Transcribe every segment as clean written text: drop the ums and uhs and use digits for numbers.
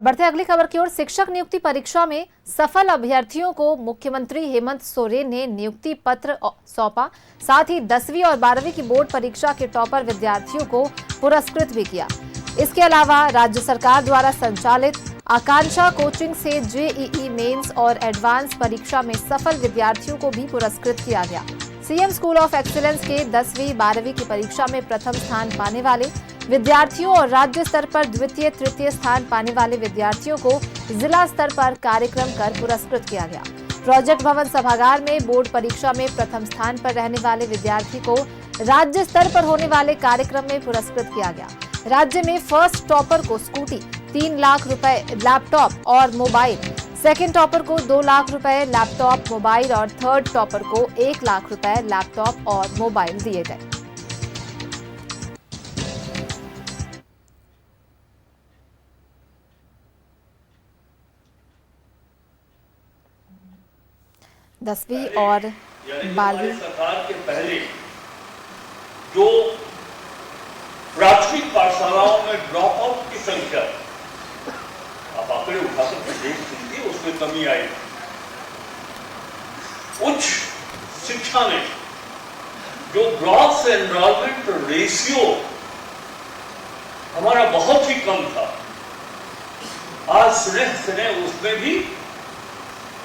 बढ़ते अगली खबर की ओर। शिक्षक नियुक्ति परीक्षा में सफल अभ्यर्थियों को मुख्यमंत्री हेमंत सोरेन ने नियुक्ति पत्र सौंपा। साथ ही 10वीं और 12वीं की बोर्ड परीक्षा के टॉपर विद्यार्थियों को पुरस्कृत भी किया। इसके अलावा राज्य सरकार द्वारा संचालित आकांक्षा कोचिंग से जेईई मेंस और एडवांस परीक्षा में सफल विद्यार्थियों को भी पुरस्कृत किया गया। सीएम स्कूल ऑफ एक्सीलेंस के 10वीं 12वीं की परीक्षा में प्रथम स्थान पाने वाले विद्यार्थियों और राज्य स्तर पर द्वितीय तृतीय स्थान पाने वाले विद्यार्थियों को जिला स्तर पर कार्यक्रम कर पुरस्कृत किया गया। प्रोजेक्ट भवन सभागार में बोर्ड परीक्षा में प्रथम स्थान पर रहने वाले विद्यार्थी को राज्य स्तर पर होने वाले कार्यक्रम में पुरस्कृत किया गया। राज्य में फर्स्ट टॉपर को स्कूटी, 3 लाख रुपए लैपटॉप और मोबाइल, सेकेंड टॉपर को 2 लाख रुपए लैपटॉप मोबाइल और थर्ड टॉपर को 1 लाख रुपए लैपटॉप और मोबाइल दिए गए। दसवीं और 12वीं सरकार के पहले जो प्राथमिक पाठशालाओं में ड्रॉप आउट की संख्या, आप आंकड़े उठाकर देख लीजिए, उसमें कमी आई। उच्च शिक्षा में जो ग्रॉस एनरोलमेंट रेशियो हमारा बहुत ही कम था, आज स्नेह उसमें भी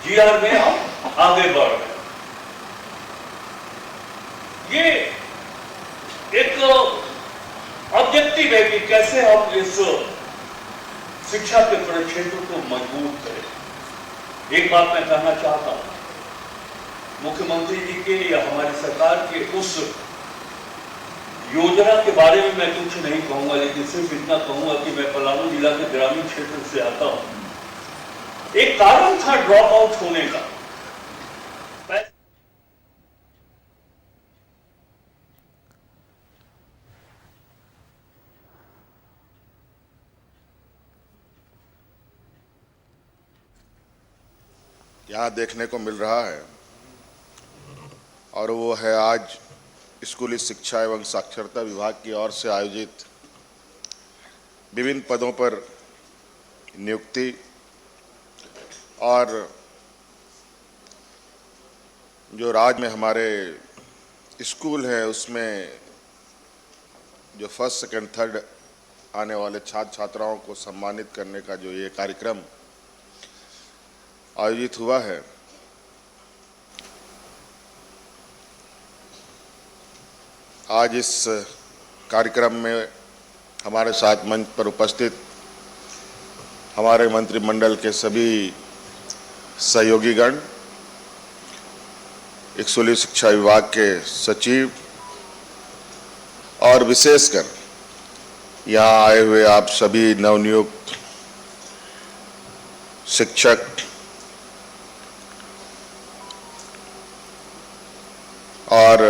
जीआर में हम आगे बढ़ रहे। ये एक ऑब्जेक्टिव है कि कैसे हम इस शिक्षा के परिक्षेत्र को मजबूत करें। एक बात मैं कहना चाहता हूं, मुख्यमंत्री जी के या हमारी सरकार के उस योजना के बारे में मैं कुछ नहीं कहूंगा, लेकिन सिर्फ इतना कहूंगा कि मैं पलामू जिला के ग्रामीण क्षेत्र से आता हूं। एक कारण था ड्रॉप आउट होने का। यहाँ देखने को मिल रहा है और वो है आज स्कूली शिक्षा एवं साक्षरता विभाग की ओर से आयोजित विभिन्न पदों पर नियुक्ति और जो राज्य में हमारे स्कूल हैं उसमें जो फर्स्ट सेकंड थर्ड आने वाले छात्र छात्राओं को सम्मानित करने का जो ये कार्यक्रम आयोजित हुआ है, आज इस कार्यक्रम में हमारे साथ मंच पर उपस्थित हमारे मंत्रिमंडल के सभी सहयोगीगण, स्कूली शिक्षा विभाग के सचिव और विशेषकर यहाँ आए हुए आप सभी नवनियुक्त शिक्षक और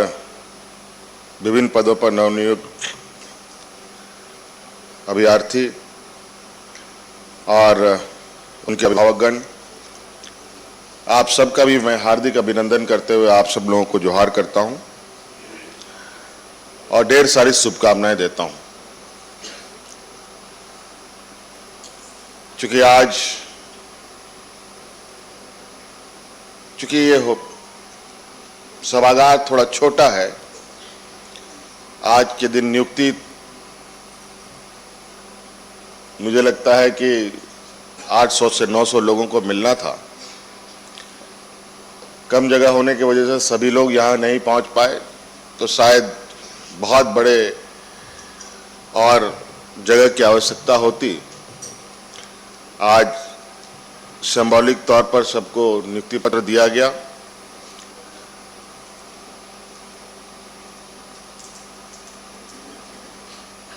विभिन्न पदों पर नवनियुक्त अभ्यर्थी और उनके अभिभावकगण, आप सबका भी मैं हार्दिक अभिनंदन करते हुए आप सब लोगों को जोहार करता हूं और ढेर सारी शुभकामनाएं देता हूं। चूंकि ये सभागार थोड़ा छोटा है, आज के दिन नियुक्ति मुझे लगता है कि 800 से 900 लोगों को मिलना था। कम जगह होने की वजह से सभी लोग यहाँ नहीं पहुँच पाए, तो शायद बहुत बड़े और जगह की आवश्यकता होती। आज सिंबॉलिक तौर पर सबको नियुक्ति पत्र दिया गया।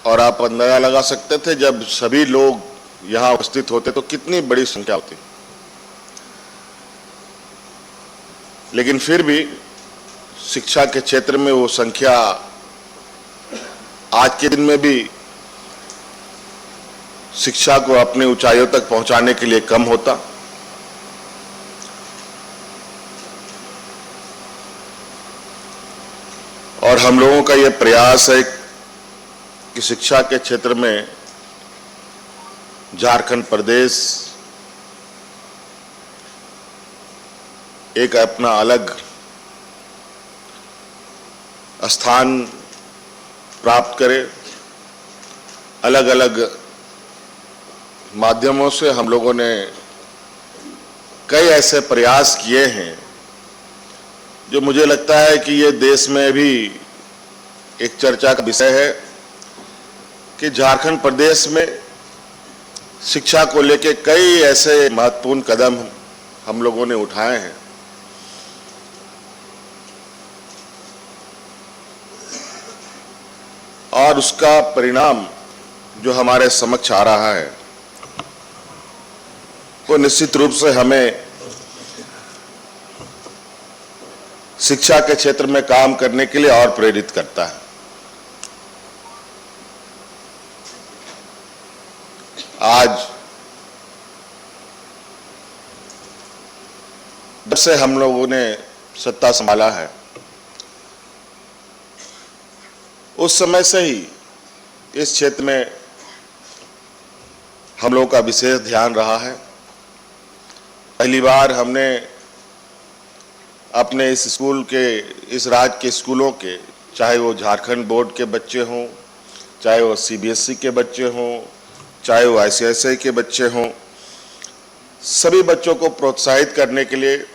और आप अंदाजा लगा सकते थे जब सभी लोग यहाँ उपस्थित होते तो कितनी बड़ी संख्या होती। लेकिन फिर भी शिक्षा के क्षेत्र में वो संख्या आज के दिन में भी शिक्षा को अपने ऊंचाइयों तक पहुंचाने के लिए कम होता। और हम लोगों का ये प्रयास है कि शिक्षा के क्षेत्र में झारखंड प्रदेश एक अपना अलग स्थान प्राप्त करे। अलग अलग माध्यमों से हम लोगों ने कई ऐसे प्रयास किए हैं जो मुझे लगता है कि ये देश में भी एक चर्चा का विषय है कि झारखंड प्रदेश में शिक्षा को लेकर कई ऐसे महत्वपूर्ण कदम हम लोगों ने उठाए हैं। और उसका परिणाम जो हमारे समक्ष आ रहा है वो निश्चित रूप से हमें शिक्षा के क्षेत्र में काम करने के लिए और प्रेरित करता है। आज जब से हम लोगों ने सत्ता संभाला है उस समय से ही इस क्षेत्र में हम लोगों का विशेष ध्यान रहा है। पहली बार हमने अपने इस स्कूल के, इस राज्य के स्कूलों के, चाहे वो झारखंड बोर्ड के बच्चे हों, चाहे वो सीबीएसई के बच्चे हों, चाहे वो आईसीएसई के बच्चे हों, सभी बच्चों को प्रोत्साहित करने के लिए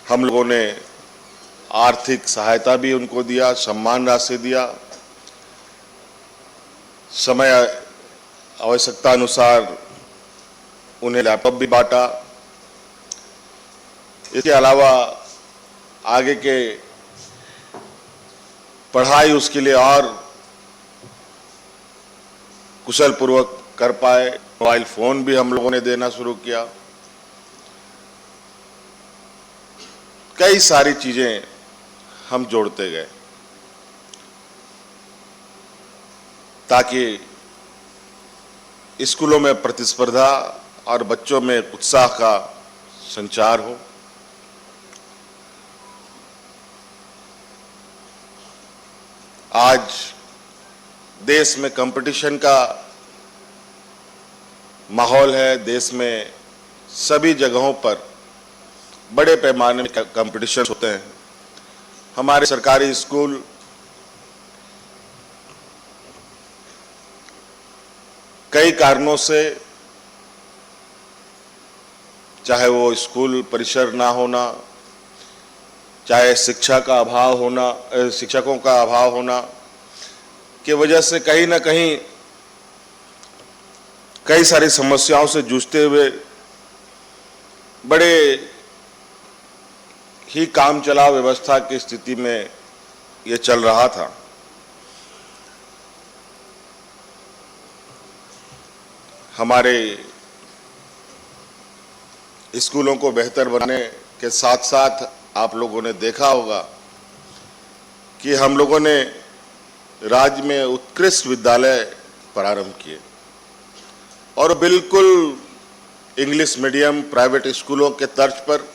हम लोगों ने आर्थिक सहायता भी उनको दिया, सम्मान राशि दिया, समय आवश्यकता अनुसार उन्हें लैपटॉप भी बांटा। इसके अलावा आगे के पढ़ाई उसके लिए और कुशल पूर्वक कर पाए। मोबाइल फोन भी हम लोगों ने देना शुरू किया। कई सारी चीजें हम जोड़ते गए ताकि स्कूलों में प्रतिस्पर्धा और बच्चों में उत्साह का संचार हो। आज देश में कंपटीशन का माहौल है। देश में सभी जगहों पर बड़े पैमाने में कंपटीशन होते हैं। हमारे सरकारी स्कूल कई कारणों से, चाहे वो स्कूल परिसर ना होना, चाहे शिक्षा का अभाव होना, शिक्षकों का अभाव होना की वजह से कहीं ना कहीं कई सारी समस्याओं से जूझते हुए बड़े ही काम चलाव व्यवस्था की स्थिति में ये चल रहा था। हमारे स्कूलों को बेहतर बनाने के साथ साथ आप लोगों ने देखा होगा कि हम लोगों ने राज्य में उत्कृष्ट विद्यालय प्रारंभ किए और बिल्कुल इंग्लिश मीडियम प्राइवेट स्कूलों के तर्ज पर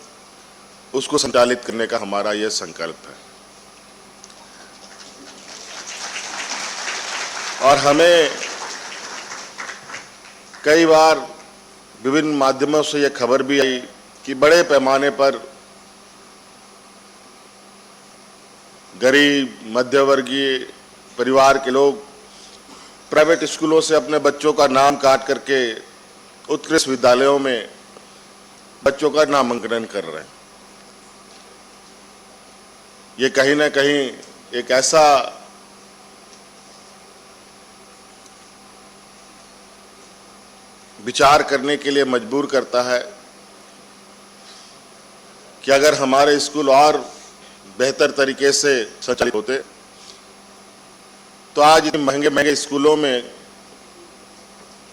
उसको संचालित करने का हमारा यह संकल्प है। और हमें कई बार विभिन्न माध्यमों से यह खबर भी आई कि बड़े पैमाने पर गरीब मध्यवर्गीय परिवार के लोग प्राइवेट स्कूलों से अपने बच्चों का नाम काट करके उत्कृष्ट विद्यालयों में बच्चों का नामांकन कर रहे हैं। ये कहीं ना कहीं एक ऐसा विचार करने के लिए मजबूर करता है कि अगर हमारे स्कूल और बेहतर तरीके से संचालित होते तो आज इन महंगे महंगे स्कूलों में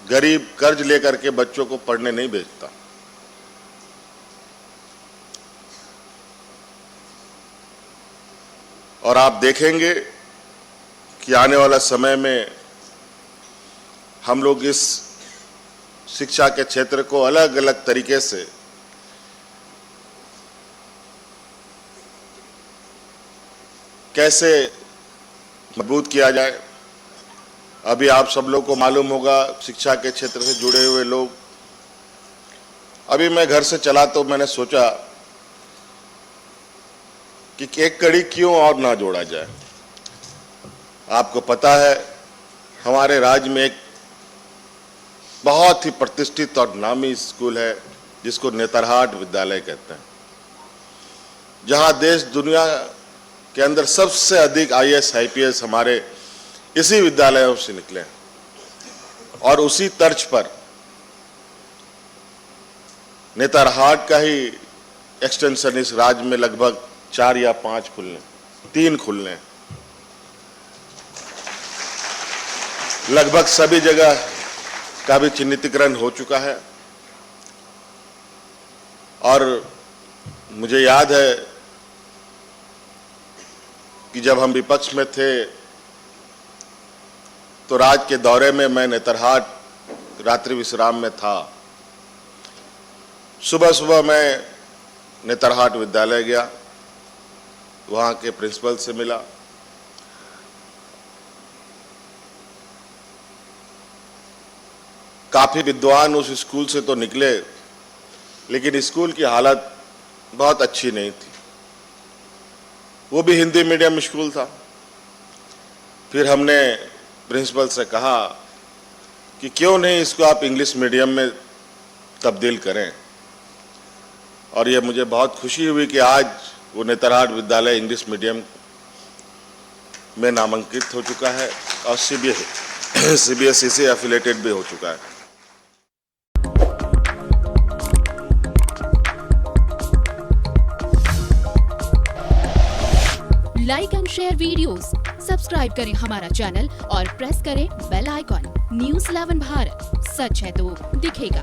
गरीब कर्ज लेकर के बच्चों को पढ़ने नहीं भेजता। और आप देखेंगे कि आने वाला समय में हम लोग इस शिक्षा के क्षेत्र को अलग अलग तरीके से कैसे मजबूत किया जाए। अभी आप सब लोग को मालूम होगा, शिक्षा के क्षेत्र से जुड़े हुए लोग, अभी मैं घर से चला तो मैंने सोचा कि एक कड़ी क्यों और ना जोड़ा जाए। आपको पता है, हमारे राज्य में एक बहुत ही प्रतिष्ठित और नामी स्कूल है जिसको नेतरहाट विद्यालय कहते हैं, जहां देश दुनिया के अंदर सबसे अधिक IAS IPS हमारे इसी विद्यालयों से निकले हैं। और उसी तर्ज पर नेतरहाट का ही एक्सटेंशन इस राज्य में लगभग 4 या 5 खुलने, 3 खुलने, लगभग सभी जगह का भी चिन्हितीकरण हो चुका है। और मुझे याद है कि जब हम विपक्ष में थे तो राज के दौरे में मैं नेतरहाट रात्रि विश्राम में था। सुबह सुबह मैं नेतरहाट विद्यालय गया, वहाँ के प्रिंसिपल से मिला। काफी विद्वान उस स्कूल से तो निकले, लेकिन स्कूल की हालत बहुत अच्छी नहीं थी। वो भी हिंदी मीडियम स्कूल था। फिर हमने प्रिंसिपल से कहा कि क्यों नहीं इसको आप इंग्लिश मीडियम में तब्दील करें। और ये मुझे बहुत खुशी हुई कि आज वो नेतरहाट विद्यालय इंग्लिश मीडियम में नामांकित हो चुका है और CBSE से एफिलेटेड भी हो चुका है। Like and share videos, subscribe करें हमारा चैनल और प्रेस करें बेल आइकॉन। News 11 भारत, सच है तो दिखेगा।